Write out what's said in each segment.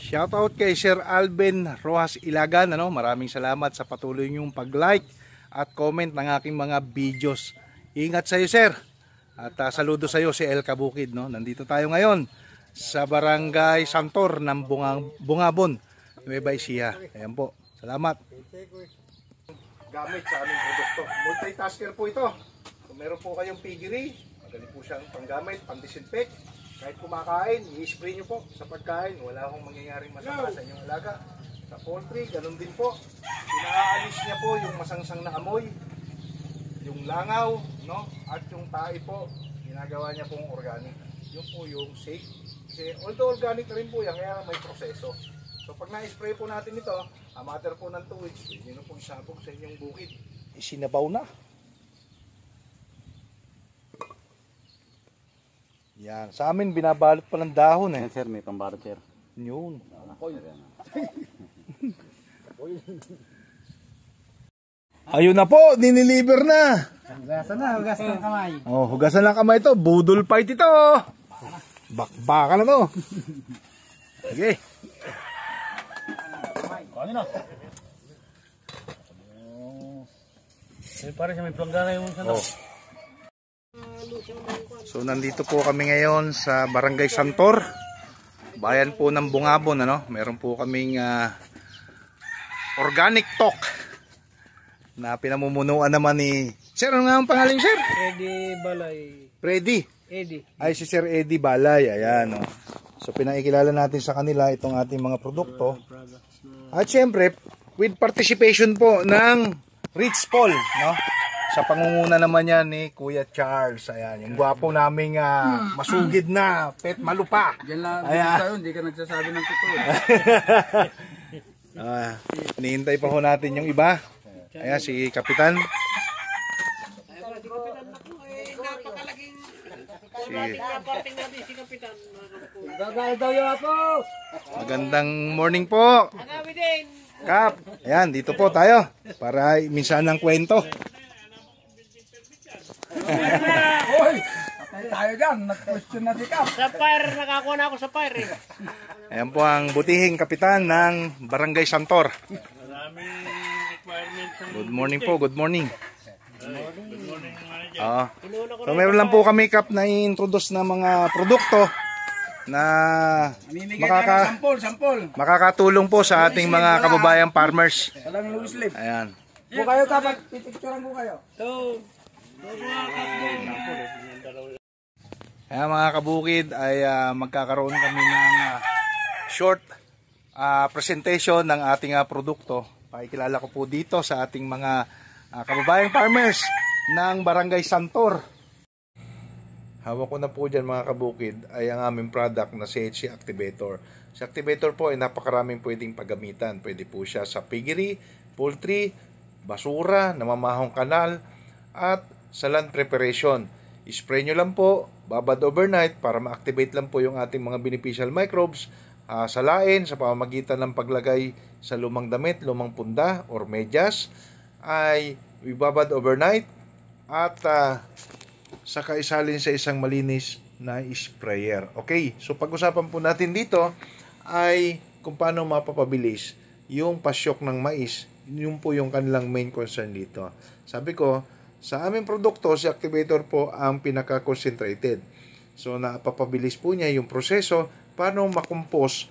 Shoutout kay Sir Alvin Rojas Ilagan, maraming salamat sa patuloy niyong pag-like at comment ng aking mga videos. Ingat sa iyo, sir. At saludo sa iyo si El Kabukid, Nandito tayo ngayon sa Barangay Santor ng Bungabon, Nueva Ecija. Ayan po. Salamat. Gamit sa aming produkto. Multitasker po ito. Kung meron po kayong piggery, madali po siyang panggamit, pang-disinfect. Kahit kumakain, i-spray nyo po sa pagkain. Wala akong mangyayaring masama sa inyong alaga. Sa poultry, ganun din po. Pinaalis niya po yung masangsang na amoy, yung langaw, at yung tae po, ginagawa niya pong organic. Yun po yung safe. Kasi although organic na rin po yan, kaya may proseso. So pag na-spray po natin ito, a matter po ng 2 weeks, yun po isabog sa inyong bukid. Isinabaw na. Yan. Sa amin, binabalot pa ng dahon eh. Sir, may pambalot, sir. Yun. Ayun na po, diniliver na. Hugasan na, hugasan ng kamay. Oh, hugasan ng kamay ito. Budol fight ito. Bakbaka na to. Sige. Ano na? Pare siya may planggana yung sana. So nandito po kami ngayon sa Barangay Santor, bayan po ng Bungabon, Meron po kaming organic talk na pinamumunuan naman ni Sir, ano nga ang pangalan, Sir? Eddie Balay. Freddy. Eddie. Ay, si Sir Eddie Balay, ayan. So pinakikilala natin sa kanila itong ating mga produkto. At syempre, with participation po ng Rich Paul, sa pangunguna naman yan ni Kuya Charles. Ayan, yung gwapo naming masugid na pet malupa. Diyan lang, hindi ka nagsasabi ng totoo. Hinihintay pa ho natin yung iba. Ayan, si Kapitan. Magandang morning po. Kap, ayan, dito po tayo para minsan ng kwento. Hoy! Patay tayo dyan. Nag-question na si Kap. Sa fire, nakakuha na ako sa fire eh. Ayan po ang butihing kapitan ng Barangay Santor. Maraming requirements. Good morning po, good morning. Good morning, manager. So meron lang po kami, Kap, na i-introduce na mga produkto na makakatulong po sa ating mga kababayang farmers. Walang loose slip. Ayan. Kung kayo kapag pipicturean ko kayo. Ayan mga kabukid, ay magkakaroon kami ng short presentation ng ating produkto. Pakikilala ko po dito sa ating mga kababayang farmers ng Barangay Santor. Hawak ko na po dyan mga kabukid ay ang aming product na CHC Activator. Si Activator po ay napakaraming pwedeng paggamitan. Pwede po siya sa piggery, poultry, basura, namamahong kanal, at sa land preparation. I-spray nyo lang po, babad overnight para ma-activate lang po yung ating mga beneficial microbes. Salain sa pamamagitan ng paglagay sa lumang damit, lumang punda or medyas ay ibabad overnight at saka isalin sa isang malinis na sprayer. Okay, so pag-usapan po natin dito ay kung paano mapapabilis yung pasyok ng mais. Yun po yung kanilang main concern dito. Sabi ko, sa aming produkto, si Activator po ang pinaka-concentrated. So napapabilis po niya yung proseso paano ma-decompose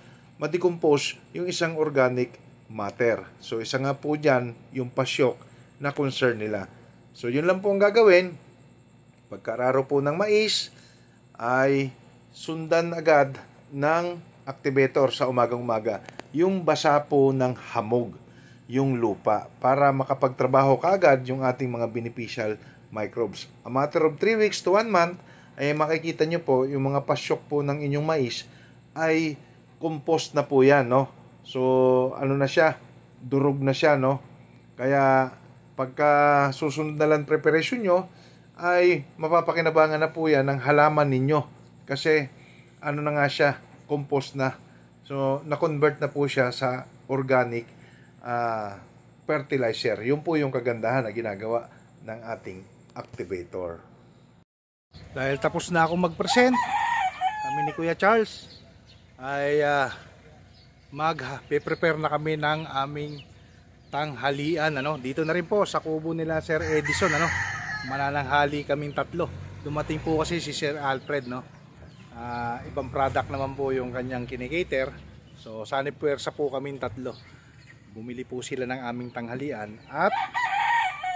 yung isang organic matter. So isa nga po dyan yung pasyok na concern nila. So yun lang po ang gagawin. Pagkararo po ng mais ay sundan agad ng Activator sa umagang-umaga yung basa po ng hamog, yung lupa, para makapagtrabaho kaagad yung ating mga beneficial microbes. A matter of 3 weeks to 1 month ay makikita nyo po yung mga pasyok po ng inyong mais ay compost na po yan, So ano na siya, durog na siya, Kaya pagka susunod na lang preparation nyo ay mapapakinabangan na po yan ng halaman ninyo kasi ano na nga siya, compost na. So na-convert na po siya sa organic fertilizer. Yun po yung kagandahan na ginagawa ng ating Activator. Dahil tapos na akong mag-present, kami ni Kuya Charles ay mag-prepare na kami ng aming tanghalian, ano. Dito na rin po sa kubo nila Sir Edison, ano. Manananghali kaming tatlo. Dumating po kasi si Sir Alfred, no. Ibang product naman po yung kanyang kinikater. So sanipwersa po kaming tatlo. Bumili po sila ng aming tanghalian at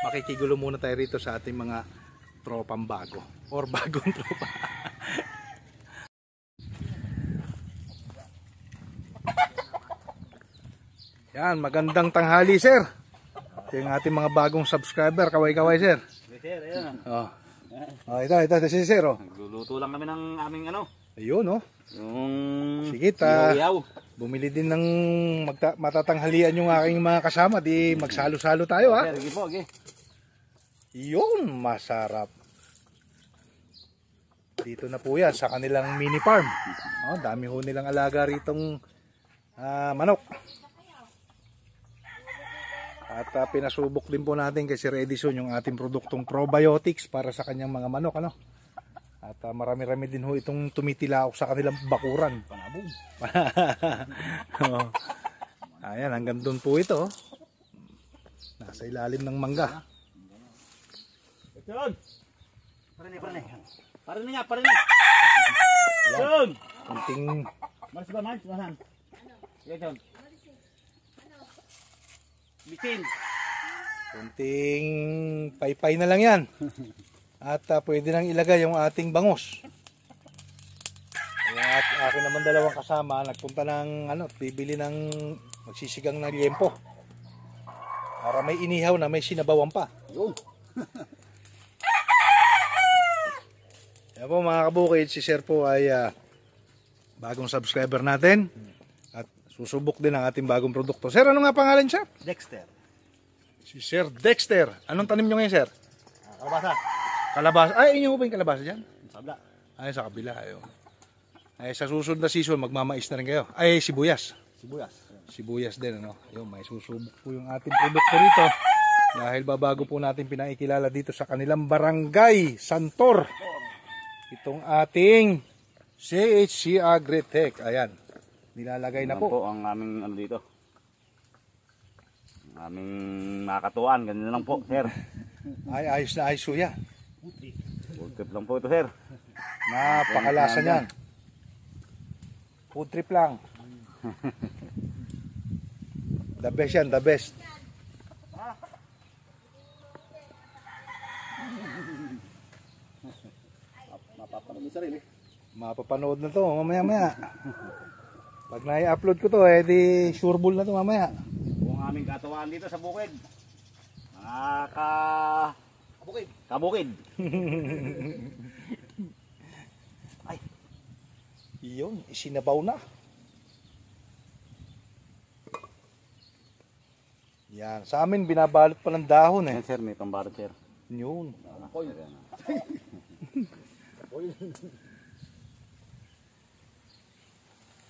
makikigulo muna tayo rito sa ating mga tropang bago or bagong tropa. Yan, magandang tanghali, sir. Ito yung ating mga bagong subscriber. Kaway-kaway, sir. Sir, ayan. Ito si sir. Nagluluto lang kami ng aming ano. Ayun, Yung sige, bumili din ng matatanghalian yung aking mga kasama. Di magsalo-salo tayo, ha? Sige po, okay. Yun, masarap. Dito na po yan sa kanilang mini farm. Dami ho nilang alaga ritong manok. At pinasubok din po natin kay Sir Edison yung ating produktong probiotics para sa kanyang mga manok, ano. At marami-rami din ho itong tumitilaok sa kanilang bakuran. Panabong. Ayan, hanggang doon po ito. Nasa ilalim ng mangga. John! Parin niya. John! Kunting Maris ba, Maris? Masan? Sige, John. Bitin. kunting paypay na lang yan. At pwede nang ilagay yung ating bangus. At akin naman dalawang kasama nagpunta ng bibili ng magsisigang na liempo. Para may inihaw na may sinabawan pa. Yun. Yan po mga kabukid, si Sir po ay bagong subscriber natin. At susubok din ang ating bagong produkto. Sir, ano nga pangalan, sir? Dexter. Si Sir Dexter. Anong tanim nyo ngayon, sir? Kalabasa. Kalabasa. Ay, inyo po ba yung kalabasa dyan? Sabla. Ay, sa kabila. Ayun. Ay, sa susunod na season, magmamais na rin kayo. Ay, sibuyas. Sibuyas. Sibuyas din, ano? Ayun, may susubok po yung ating produkto rito. Dahil babago po natin pinakikilala dito sa kanilang barangay, Santor. Itong ating CHC Agritech. Ayan. Nilalagay na po. Ang aming ano dito. Ang aming makakatuan. Ganyan lang po, sir. Ay, ayos na ayos po yan. Full trip lang po ito, sir. Napakalasa niyan. Food trip lang. The best yan, the best. Mapapanood mo sarili. Mapapanood na to mamaya-maya. Pag na-upload ko to, di sureball na to mamaya. Kung aming katuan dito sa bukid. Mga kabukid. Ay. Iyon, isinabaw na. Yan, sa amin binabalot pa ng dahon eh. Ayan, sir, may pambarot, sir. Yun.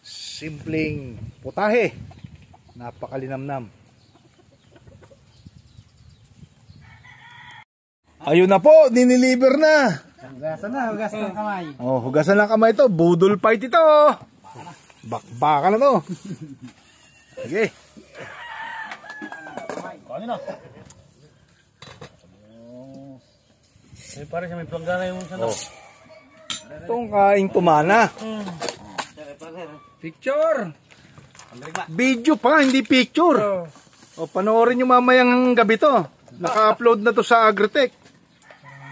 Simpleng putahe. Napakalinamnam. Ayun na po, diniliver na. Hugasan ng kamay. Oh, hugasan ng kamay to. Budol fight ito. Bakbaka na to. Sige. Ano na? Eh, para siya may planggana yung sanok. Itong kaing tumana. Picture. Video pa, hindi picture. O, panoorin nyo mamayang gabi to. Naka-upload na to sa Agritech.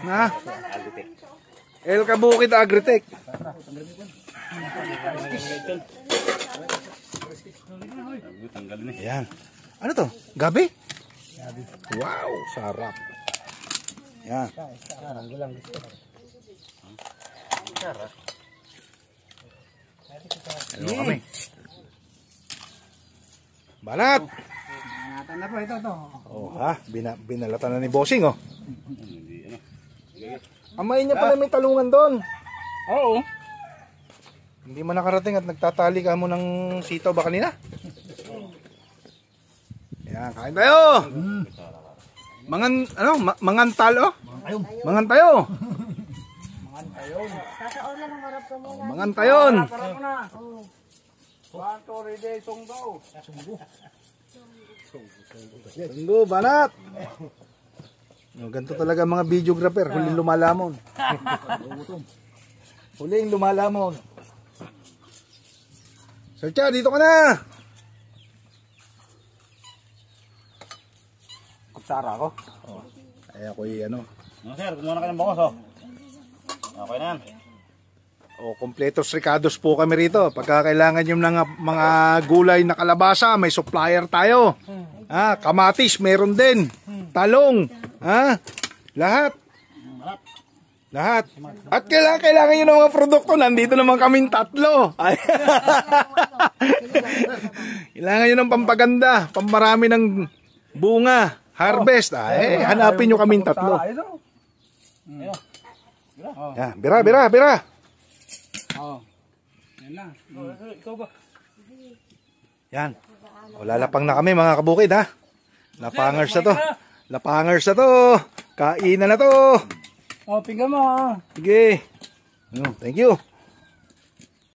Na? El Kabukid Agritech. Ayan. Ano to? Gabi? Wow, sarap. Yan. Ano kami? Banat! Ingatan na po ito. Oh, ha? Binalatan na ni Bossing, oh. Amayin niya pala may talungan doon. Oo. Hindi mo nakarating at nagtatali ka mo ng sitaw ba kanina? Yan, kain tayo! Mangantal, oh? Mangantayo! Mangantayon! Pantori de Songdaw. Sunggo, banat! Ganito talaga mga videographer, huling lumalamon. Huling lumalamon. Sir Cha, dito ka na! Kutsara ko. Ay ako'y ano. Sir, kumuha na kayo ng bangos, oh. Okay na yan. O, kompletos ricados po kami rito. Pagka kailangan yung mga gulay na kalabasa, may supplier tayo. Kamatis, meron din. Talong. Lahat. Lahat. At kailangan nyo ng mga produkto. Nandito naman kaming tatlo. Kailangan nyo ng pampaganda. Pamparami ng bunga. Harvest. Hanapin nyo kaming tatlo. Bira. Yan na. Ikaw ba? Yan. O, lalapang na kami mga kabukid ha. Lapangers na to. Lapangers na to. Kainan na to. Pinggan mo. Sige. Thank you.